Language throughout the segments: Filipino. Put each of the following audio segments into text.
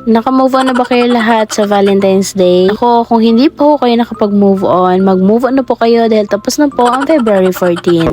Naka-move on na ba kayo lahat sa Valentine's Day? Ako, kung hindi pa po kayo nakapag-move on, mag-move on na po kayo dahil tapos na po ang February 14.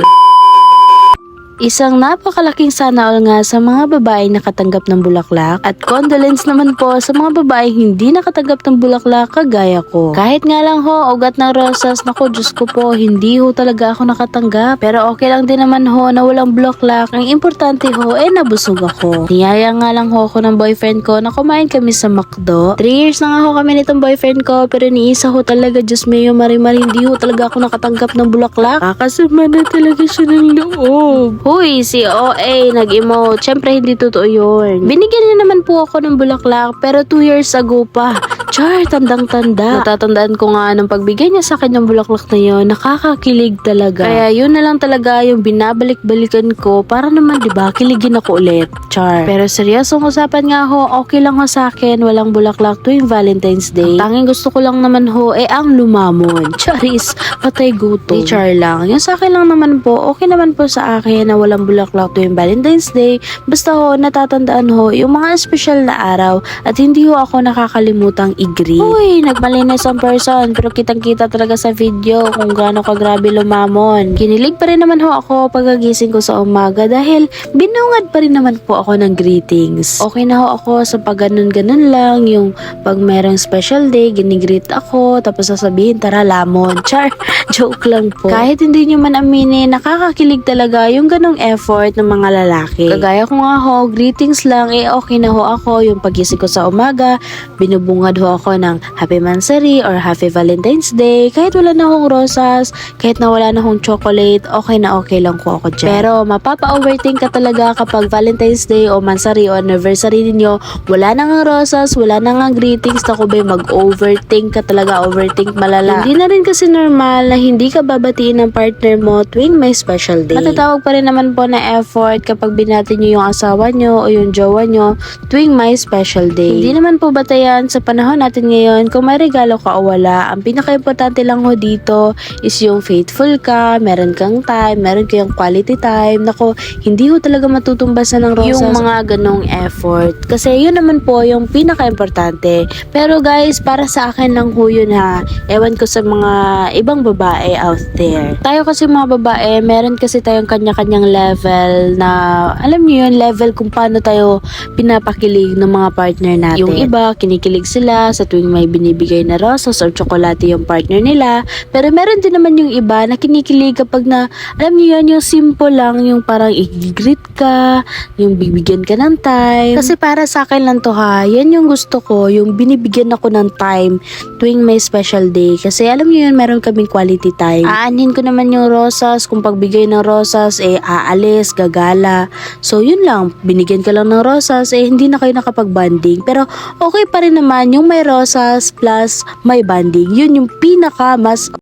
Isang napakalaking sana all nga sa mga babaeng nakatanggap ng bulaklak at condolence naman po sa mga babaeng hindi nakatanggap ng bulaklak kagaya ko. Kahit nga lang ho, ugat ng rosas, naku Diyos ko po, hindi ho talaga ako nakatanggap. Pero okay lang din naman ho na walang bulaklak. Ang importante ho, nabusog ako. Niyaya nga lang ho ako ng boyfriend ko na kumain kami sa McDo. 3 years na nga ho kami nitong boyfriend ko pero niisa ho talaga, Diyos mayo marimar, hindi ho talaga ako nakatanggap ng bulaklak. Kakasama na talaga siya ng loob. Uy, si OA, nag-emote. Siyempre, hindi totoo yun. Binigyan niya naman po ako ng bulaklak, pero 2 years ago pa. Char, tandang-tanda. Natatandaan ko nga nung pagbigay niya sa akin ng bulaklak na yun, nakakakilig talaga. Kaya yun na lang talaga yung binabalik-balikan ko para naman, diba, kiligin ako ulit. Char. Pero seryosong usapan nga ho, okay lang ho sa akin, walang bulaklak tuwing Valentine's Day. Ang tanging gusto ko lang naman ho, ang lumamon. Charis, patay gutom. Char lang. Yung sa akin lang naman po, okay naman po sa akin na walang bulaklak tuwing Valentine's Day. Basta ho, natatandaan ho, yung mga special na araw at hindi ho ako nakakalimutang i-greet. Uy, nagmalinis ang person pero kitang-kita talaga sa video kung gaano kagrabe lumamon. Kinilig pa rin naman ho ako pagkagising ko sa umaga dahil binungad pa rin naman po ako ng greetings. Okay na ho ako sa pag ganun-ganun lang, yung pag merong special day, ginigreet ako tapos sasabihin tara lamon. Char, joke lang po. Kahit hindi nyo man aminin, nakakakilig talaga yung ganong effort ng mga lalaki. Kagaya ko nga ho, greetings lang, okay na ho ako. Yung pagising ko sa umaga, binubungad ho ako ng Happy Mansari or Happy Valentine's Day. Kahit wala na hong rosas, kahit na wala na hong chocolate, okay na okay lang po ako dyan. Pero mapapa-overthink ka talaga kapag Valentine's Day o Mansari o anniversary ninyo, wala na nga rosas, wala na nga greetings, ako ba mag-overthink ka talaga, overthink malala. Hindi na rin kasi normal na hindi ka babatiin ng partner mo tuwing may special day. Matatawag pa rin naman po na effort kapag binati nyo yung asawa nyo o yung jowa nyo tuwing may special day. Hindi naman po batayan sa panahon natin ngayon kung may regalo ka o wala. Ang pinaka-importante lang ho dito is yung faithful ka, meron kang time, meron kayong quality time. Nako, hindi ho talaga matutumbasan ng rosas yung mga ganong effort. Kasi yun naman po yung pinaka-importante. Pero guys, para sa akin lang ho yun ha. Ewan ko sa mga ibang babae out there. Tayo kasi mga babae, meron kasi tayong kanya-kanyang level na, alam niyo yun, level kung paano tayo pinapakilig ng mga partner natin. Yung iba, kinikilig sila sa tuwing may binibigay na rosas or tsokolate yung partner nila. Pero meron din naman yung iba na kinikilig kapag na, alam niyo yun, yung simple lang, yung parang i-greet ka, yung bibigyan ka ng time. Kasi para sa akin lang to ha, yan yung gusto ko, yung binibigyan ako ng time tuwing may special day. Kasi alam niyo yun, meron kaming quality time. Aanhin ko naman yung rosas, kung pagbigay ng rosas, aalis, gagala. So, yun lang. Binigyan ka lang ng rosas, hindi na kayo nakapag-banding. Pero, okay pa rin naman yung may rosas plus may banding. Yun yung pinaka mas